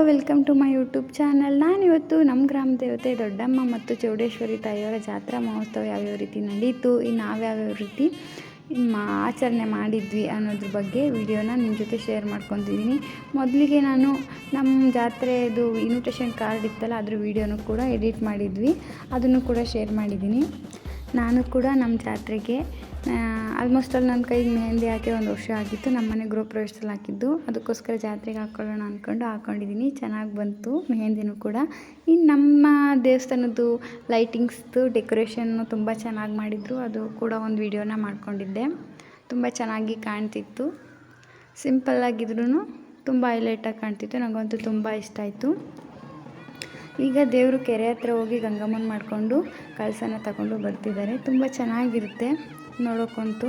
Welcome to my YouTube channel. ನಾನಿವತ್ತು ನಮ್ಮ ಗ್ರಾಮ ದೇವತೆ ದೊಡ್ಡಮ್ಮ ಮತ್ತು ಚೌಡೇಶ್ವರಿ ತಾಯಿಯವರ ಜಾತ್ರಾ ಮಹೋತ್ಸವ ಯಾವ್ಯಾವ ರೀತಿ ನಡೀತು, ಇನ್ನು ನಾವ್ಯಾವ್ಯಾವ ರೀತಿ ಆಚರಣೆ ಮಾಡಿದ್ವಿ ಅನ್ನೋದ್ರ ಬಗ್ಗೆ ವಿಡಿಯೋನ ನಿಮ್ಮ ಜೊತೆ ಶೇರ್ ಮಾಡ್ಕೊತಿದ್ದೀನಿ. ಮೊದಲಿಗೆ ನಾನು ನಮ್ಮ ಜಾತ್ರೆದು ಇನ್ವಿಟೇಷನ್ ಕಾರ್ಡ್ ಇತ್ತಲ್ಲ, ಅದ್ರ ವಿಡಿಯೋನೂ ಕೂಡ ಎಡಿಟ್ ಮಾಡಿದ್ವಿ, ಅದನ್ನು ಕೂಡ ಶೇರ್ ಮಾಡಿದ್ದೀನಿ. ನಾನು ಕೂಡ ನಮ್ಮ ಜಾತ್ರೆಗೆ ಆಲ್ಮೋಸ್ಟ್ ಅಲ್ಲಿ ನನ್ನ ಕೈಗೆ ಮೆಹಂದಿ ಹಾಕಿ 1 ವರ್ಷ ಆಗಿತ್ತು. ನಮ್ಮ ಮನೆ ಗೃಹ ಪ್ರವೇಶದಲ್ಲಿ ಹಾಕಿದ್ದು, ಅದಕ್ಕೋಸ್ಕರ ಜಾತ್ರೆಗೆ ಹಾಕ್ಕೊಳ್ಳೋಣ ಅಂದ್ಕೊಂಡು ಹಾಕ್ಕೊಂಡಿದ್ದೀನಿ. ಚೆನ್ನಾಗಿ ಬಂತು ಮೆಹಂದಿನೂ ಕೂಡ. ಇನ್ನು ನಮ್ಮ ದೇವಸ್ಥಾನದ್ದು ಲೈಟಿಂಗ್ಸ್ದು ಡೆಕೋರೇಷನ್ನು ತುಂಬ ಚೆನ್ನಾಗಿ ಮಾಡಿದರು, ಅದು ಕೂಡ ಒಂದು ವಿಡಿಯೋನ ಮಾಡ್ಕೊಂಡಿದ್ದೆ. ತುಂಬ ಚೆನ್ನಾಗಿ ಕಾಣ್ತಿತ್ತು, ಸಿಂಪಲ್ಲಾಗಿದ್ರೂ ತುಂಬ ಹೈಲೈಟಾಗಿ ಕಾಣ್ತಿತ್ತು. ನನಗಂತೂ ತುಂಬ ಇಷ್ಟ ಆಯಿತು. ಈಗ ದೇವರು ಕೆರೆ ಹತ್ರ ಹೋಗಿ ಗಂಗಮ್ಮನ ಮಾಡಿಕೊಂಡು ಕಳಸನ ತಗೊಂಡು ಬರ್ತಿದ್ದಾರೆ. ತುಂಬ ಚೆನ್ನಾಗಿರುತ್ತೆ ನೋಡೋಕ್ಕಂತೂ.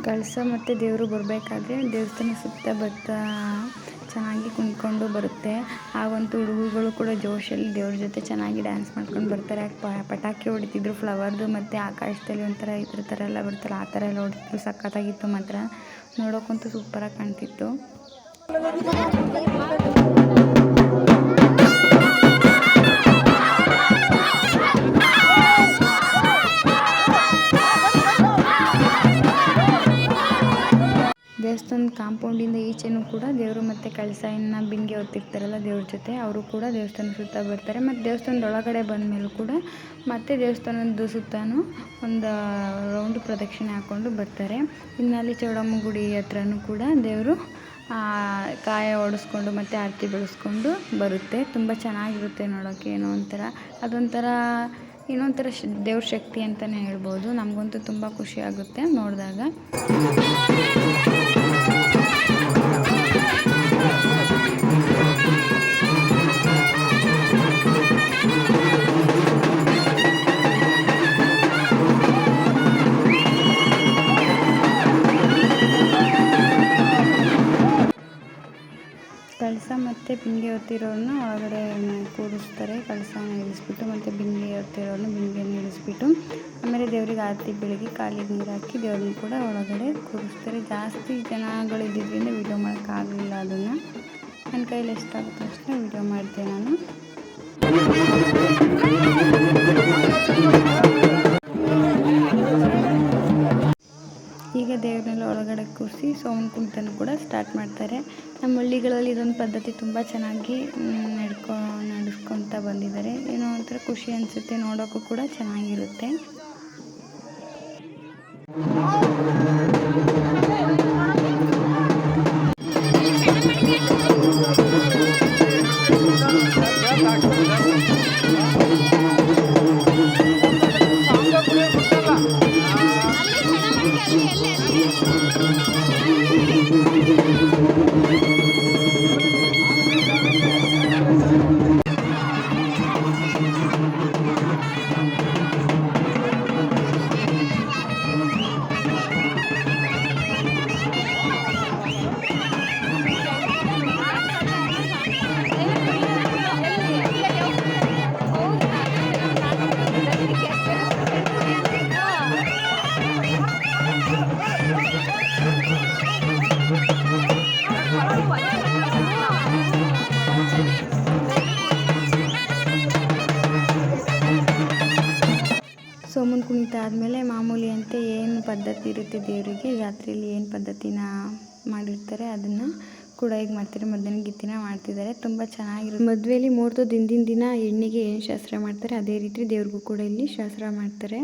ಕಳಸ ಮತ್ತು ದೇವರು ಬರಬೇಕಾದ್ರೆ ದೇವಸ್ಥಾನ ಸುತ್ತ ಬರ್ತಾ ಚೆನ್ನಾಗಿ ಕುಣ್ಕೊಂಡು ಬರುತ್ತೆ. ಆವಂತೂ ಹುಡುಗರುಗಳು ಕೂಡ ಜೋಶಲ್ಲಿ ದೇವ್ರ ಜೊತೆ ಚೆನ್ನಾಗಿ ಡ್ಯಾನ್ಸ್ ಮಾಡ್ಕೊಂಡು ಬರ್ತಾರೆ. ಪಟಾಕಿ ಹೊಡಿತಿದ್ರು, ಫ್ಲವರ್ದು ಮತ್ತು ಆಕಾಶದಲ್ಲಿ ಒಂಥರ ಇದ್ರ ಥರ ಎಲ್ಲ ಬರ್ತಾರೆ, ಆ ಥರ ಎಲ್ಲ ಹೊಡಿತಿದ್ರು. ಸಖತ್ತಾಗಿತ್ತು ಮಾತ್ರ, ನೋಡೋಕ್ಕಂತೂ ಸೂಪರಾಗಿ ಕಾಣ್ತಿತ್ತು. ದೇವಸ್ಥಾನದ ಕಾಂಪೌಂಡಿಂದ ಈಚೆನೂ ಕೂಡ ದೇವರು ಮತ್ತು ಕಳಸನ ಬಿಂಗೆ ಹೊತ್ತಿರ್ತಾರಲ್ಲ ದೇವ್ರ ಜೊತೆ, ಅವರು ಕೂಡ ದೇವಸ್ಥಾನ ಸುತ್ತ ಬರ್ತಾರೆ. ಮತ್ತು ದೇವಸ್ಥಾನದ ಒಳಗಡೆ ಬಂದ ಮೇಲೂ ಕೂಡ ಮತ್ತೆ ದೇವಸ್ಥಾನದ ಸುತ್ತಲೂ ಒಂದು ರೌಂಡ್ ಪ್ರದಕ್ಷಿಣೆ ಹಾಕ್ಕೊಂಡು ಬರ್ತಾರೆ. ಇನ್ನು ಅಲ್ಲಿ ಚೌಡಮ್ಮ ಗುಡಿ ಹತ್ರನೂ ಕೂಡ ದೇವರು ಕಾಯ ಓಡಿಸ್ಕೊಂಡು ಮತ್ತು ಆರತಿ ಬೆಳೆಸ್ಕೊಂಡು ಬರುತ್ತೆ. ತುಂಬ ಚೆನ್ನಾಗಿರುತ್ತೆ ನೋಡೋಕ್ಕೆ. ಅದೊಂಥರ ಇನ್ನೊಂಥರ ದೇವ್ರ ಶಕ್ತಿ ಅಂತಲೇ ಹೇಳ್ಬೋದು. ನಮಗಂತೂ ತುಂಬ ಖುಷಿ ಆಗುತ್ತೆ ನೋಡಿದಾಗ. ಕಳಸ ಮತ್ತು ಬಿಂಗೆ ಹೊತ್ತಿರೋರನ್ನ ಒಳಗಡೆ ಕೂರಿಸ್ತಾರೆ. ಕಳಸನ ಇಳಿಸ್ಬಿಟ್ಟು ಮತ್ತು ಬಿಂಗೆ ಹೊತ್ತಿರೋರನ್ನ ಬಿಂಗೆಯನ್ನು ಇಳಿಸ್ಬಿಟ್ಟು ಆಮೇಲೆ ದೇವರಿಗೆ ಆರತಿ ಬೆಳಗ್ಗೆ ಕಾಲಿಗೆ ನೀರು ಹಾಕಿ ದೇವ್ರನ್ನ ಕೂಡ ಒಳಗಡೆ ಕೂರಿಸ್ತಾರೆ. ಜಾಸ್ತಿ ಜನಗಳಿದ್ದರಿಂದ ವೀಡಿಯೋ ಮಾಡೋಕ್ಕಾಗಲಿಲ್ಲ. ಅದನ್ನು ನನ್ನ ಕೈಯಲ್ಲಿ ಎಷ್ಟಾಗುತ್ತೋ ಅಷ್ಟೇ ವೀಡಿಯೋ ಮಾಡಿದೆ ನಾನು. ಈಗ ದೇವ್ರನ್ನೆಲ್ಲ ಒಳಗಡೆ ಕೂರಿಸಿ ಸೋಮನ ಕುಣಿತನೂ ಕೂಡ ಸ್ಟಾರ್ಟ್ ಮಾಡ್ತಾರೆ. ನಮ್ಮ ಹಳ್ಳಿಗಳಲ್ಲಿ ಇದೊಂದು ಪದ್ಧತಿ ತುಂಬ ಚೆನ್ನಾಗಿ ನಡೆಸ್ಕೊತ ಬಂದಿದ್ದಾರೆ. ಏನೋ ಒಂಥರ ಖುಷಿ ಅನಿಸುತ್ತೆ, ನೋಡೋಕ್ಕೂ ಕೂಡ ಚೆನ್ನಾಗಿರುತ್ತೆ. ಸೋಮನ ಕುಣಿತ ಆದಮೇಲೆ ಮಾಮೂಲಿ ಅಂತೆ ಏನು ಪದ್ಧತಿ ಇರುತ್ತೆ ದೇವರಿಗೆ ಜಾತ್ರೆಯಲ್ಲಿ ಏನು ಪದ್ಧತಿನ ಮಾಡಿರ್ತಾರೆ ಅದನ್ನು ಕೂಡ ಈಗ ಮಾಡ್ತಾರೆ. ಮಧ್ಯಾಹ್ನ ಗಿತ್ತಿನ ಮಾಡ್ತಿದ್ದಾರೆ. ತುಂಬ ಚೆನ್ನಾಗಿರುತ್ತೆ. ಮದುವೆಯಲ್ಲಿ ಮುಹೂರ್ತದ ಹಿಂದಿನ ದಿನ ಹೆಣ್ಣಿಗೆ ಏನು ಶಾಸ್ತ್ರ ಮಾಡ್ತಾರೆ ಅದೇ ರೀತಿ ದೇವ್ರಿಗೂ ಕೂಡ ಇಲ್ಲಿ ಶಾಸ್ತ್ರ ಮಾಡ್ತಾರೆ.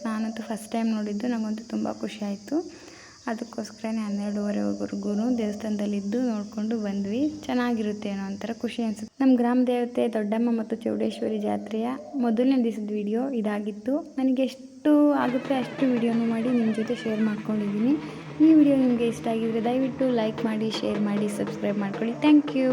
ನಾನಂತೂ ಫಸ್ಟ್ ಟೈಮ್ ನೋಡಿದ್ದು, ನನಗಂತೂ ತುಂಬ ಖುಷಿ ಆಯಿತು. ಅದಕ್ಕೋಸ್ಕರನೇ 12:30ವರೆಗೂ ದೇವಸ್ಥಾನದಲ್ಲಿದ್ದು ನೋಡಿಕೊಂಡು ಬಂದ್ವಿ. ಚೆನ್ನಾಗಿರುತ್ತೆ, ಏನೋ ಒಂಥರ ಖುಷಿ ಅನಿಸುತ್ತೆ. ನಮ್ಮ ಗ್ರಾಮ ದೇವತೆ ದೊಡ್ಡಮ್ಮ ಮತ್ತು ಚೌಡೇಶ್ವರಿ ಜಾತ್ರೆಯ ಮೊದಲನೇ ದಿವಸದ ವಿಡಿಯೋ ಇದಾಗಿತ್ತು. ನನಗೆ ಎಷ್ಟು ಆಗುತ್ತೆ ಅಷ್ಟು ವಿಡಿಯೋನು ಮಾಡಿ ನಿಮ್ಮ ಜೊತೆ ಶೇರ್ ಮಾಡ್ಕೊಂಡಿದ್ದೀನಿ. ಈ ವಿಡಿಯೋ ನಿಮಗೆ ಇಷ್ಟ ಆಗಿದರೆ ದಯವಿಟ್ಟು ಲೈಕ್ ಮಾಡಿ, ಶೇರ್ ಮಾಡಿ, ಸಬ್ಸ್ಕ್ರೈಬ್ ಮಾಡ್ಕೊಳ್ಳಿ. Thank you.